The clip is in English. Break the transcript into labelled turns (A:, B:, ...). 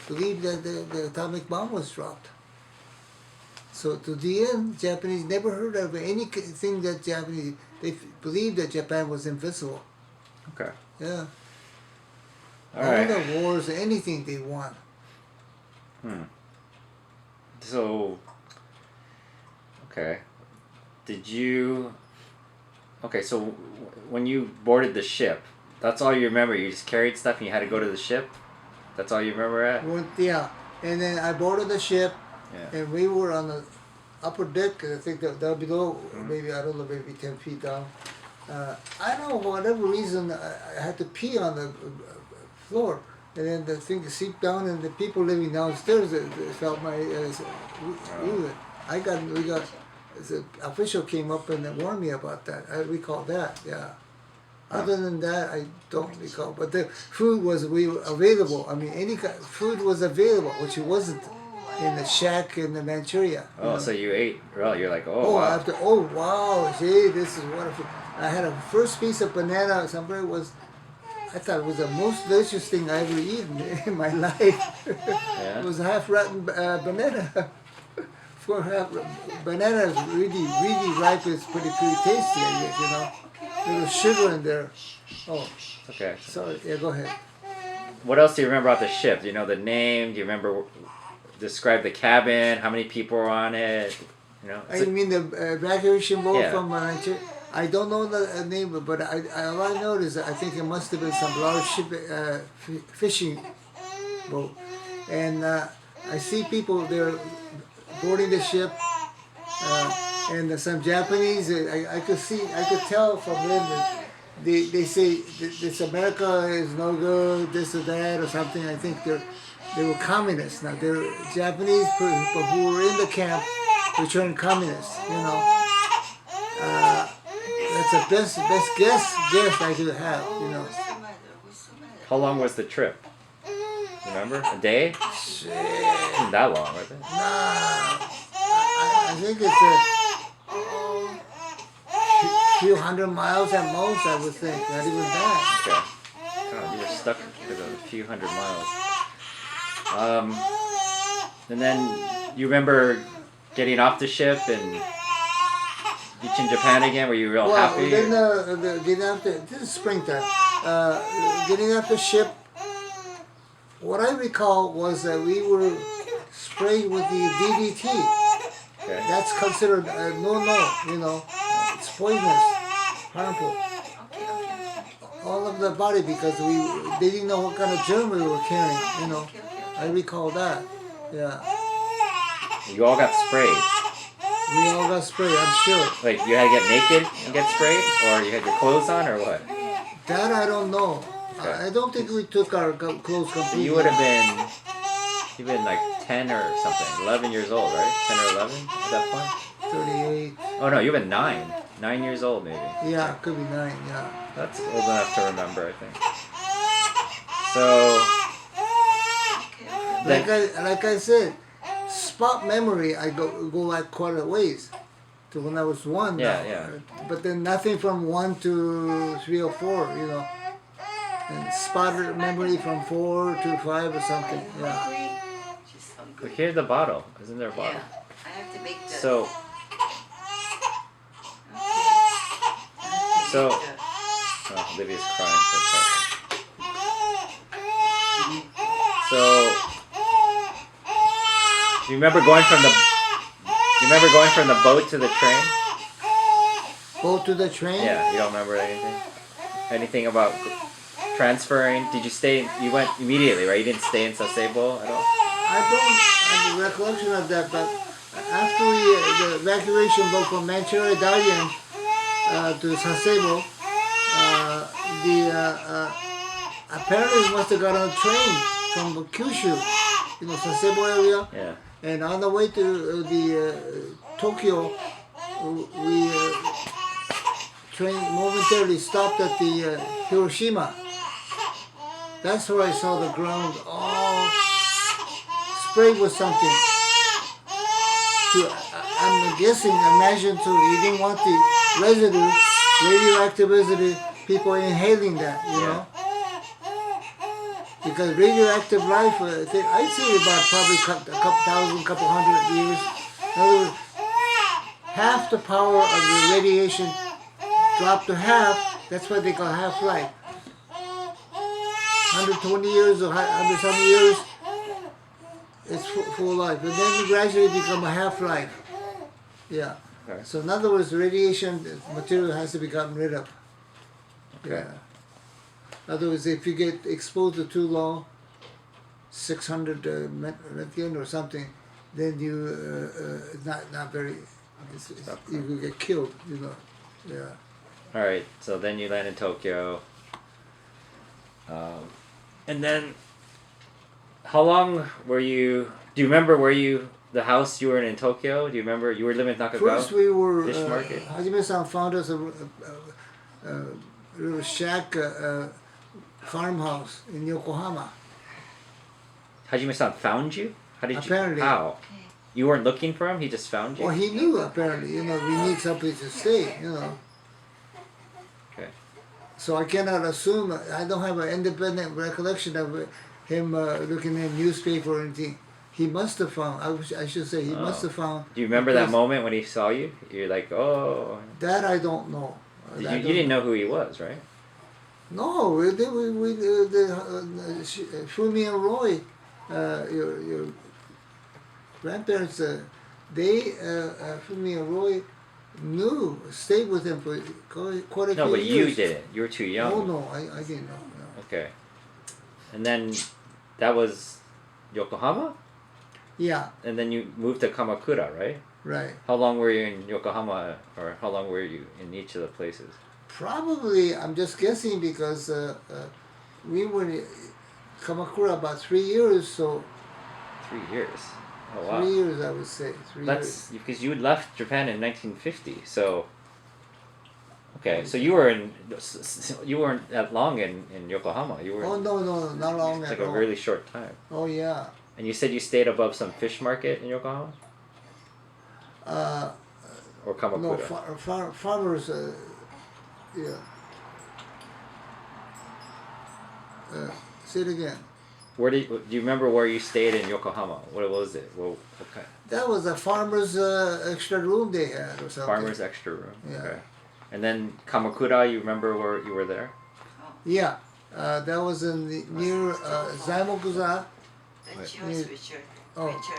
A: believed that the atomic bomb was dropped. So to the end, Japanese never heard of anything that Japanese, they believed that Japan was invincible.
B: Okay.
A: Yeah.
B: All
A: All
B: right.
A: the wars, anything they won.
B: So, okay. Okay, so when you boarded the ship, that's all you remember? You just carried stuff and you had to go to the ship? That's all you remember at?
A: Yeah. And then I boarded the ship,
B: Yeah.
A: and we were on the upper deck, I think down below, maybe, I don't know, maybe 10 feet down. I don't know, for whatever reason, I had to pee on the floor. And then the thing seeped down, and the people living downstairs felt my. The official came up and warned me about that. I recall that, yeah. Other than that, I don't recall. But the food was available. I mean, any kind of food was available, which it wasn't in the shack in the Manchuria.
B: Oh, so you ate. Well, you're like,
A: Wow. Wow, gee, this is wonderful. I had a first piece of banana. I thought it was the most delicious thing I ever eaten in my life.
B: Yeah.
A: It was a half-rotten banana. For banana is really ripe. It's pretty tasty, I guess, you know. Little sugar in there. Oh.
B: Okay.
A: Sorry. Yeah, go ahead.
B: What else do you remember about the ship? Do you know the name? Do you remember, describe the cabin? How many people were on it? You know.
A: You mean the evacuation boat from
B: Yeah.
A: I don't know the name, but all I know is I think it must have been some large ship, fishing boat. And I see people there boarding the ship, and some Japanese. I could tell from them that they say this America is no good, this or that or something. I think they were communists. Now they're Japanese people who were in the camp who turned communists. You know. That's the best guess I could have, you know.
B: How long was the trip? Remember? A day?
A: Shit.
B: Not that long, was it?
A: Nah. I think it's a few hundred miles at most, I would think. Not even that.
B: Okay. God, you were stuck for a few hundred miles. And then you remember getting off the ship and reaching Japan again? Were you real happy?
A: Then getting off this is springtime. Getting off the ship, what I recall was that we were sprayed with the DDT.
B: Okay.
A: That's considered no, you know, it's poisonous, harmful. All of the body, because they didn't know what kind of germ we were carrying, you know. I recall that, yeah.
B: You all got sprayed.
A: We all got sprayed, I'm sure.
B: Like, you had to get naked and get sprayed? Or you had your clothes on, or what?
A: That I don't know.
B: Okay.
A: I don't think we took our clothes completely.
B: You would have been like 10 or something, 11 years old, right? 10 or 11 at that point?
A: 38.
B: Oh no, you've been 9. 9 years old, maybe.
A: Yeah, it could be 9, yeah.
B: That's old enough to remember, I think. So...
A: Like I said, spot memory, I go like quite a ways to when I was 1.
B: Yeah.
A: But then nothing from 1 to 3 or 4, you know. And spot memory from 4 to 5 or something. Yeah.
B: But here's the bottle. Isn't there a bottle?
C: Yeah, I have to make the.
B: So... Oh, Olivia's crying. So... You remember going from the boat to the train?
A: Go to the train?
B: Yeah, you don't remember anything? Anything about transferring? Did you stay? You went immediately, right? You didn't stay in Sasebo at all?
A: I don't have a recollection of that, but after the evacuation boat from Manchuria Darien to Sasebo, apparently we must have got on a train from Kyushu, you know, Sasebo area.
B: Yeah.
A: And on the way to the Tokyo, we train momentarily stopped at the Hiroshima. That's where I saw the ground all sprayed with something. I'm guessing, imagine too, you didn't want the residue, radioactive residue, people inhaling that, you know? because radioactive life, I'd say about probably a couple thousand, couple hundred years. In other words, half the power of the radiation dropped to half. That's what they call half-life. 120 years or 100 some years, it's full life, and then gradually become a half-life. Yeah.
B: Okay.
A: So in other words, the radiation material has to be gotten rid of.
B: Okay.
A: Yeah. In other words, if you get exposed to too long, 600 Methane or something, then you not very. You could get killed. You know. Yeah.
B: All right. So then you land in Tokyo. And then, how long were you? Do you remember the house you were in Tokyo? Do you remember you were living in Nakagawa?
A: First we were.
B: Fish market.
A: Hajime-san found us a little shack, farmhouse in Yokohama.
B: Hajime-san found you? How did
A: Apparently.
B: you? How? You weren't looking for him. He just found you.
A: Well, he knew apparently. You know, we need someplace to stay. You know.
B: Okay.
A: So I cannot assume. I don't have an independent recollection of him looking at newspaper or anything. He must have found. I should say he must have found.
B: Do you remember that moment when he saw you? You're like, oh.
A: That I don't know.
B: You didn't know who he was, right?
A: No, Fumi and Roy, your grandparents, Fumi and Roy stayed with him for quite a few years.
B: No, but you didn't. You were too young.
A: Oh no, I didn't know. No.
B: Okay. And then that was Yokohama?
A: Yeah,
B: And then you moved to Kamakura, right?
A: right.
B: How long were you in Yokohama, or how long were you in each of the places?
A: Probably, I'm just guessing because we were in Kamakura about 3 years, so
B: 3 years. Oh wow.
A: 3 years I would say. 3
B: That's
A: years.
B: because you had left Japan in 1950. So. Okay, so you weren't that long in Yokohama. You were.
A: Oh no, not long
B: It's
A: at
B: like a
A: all.
B: really short time.
A: Oh yeah.
B: And you said you stayed above some fish market in Yokohama? Or Kamakura?
A: No, farmers. Yeah. Say it again.
B: Do you remember where you stayed in Yokohama? What was it? What kind?
A: That was a farmer's extra room they had or something.
B: Farmer's extra room.
A: Yeah.
B: Okay. And then Kamakura, you remember where you were there?
A: Yeah. That was near Zaimokuza.
C: That's yours, Richard.
A: Oh.
C: Richard.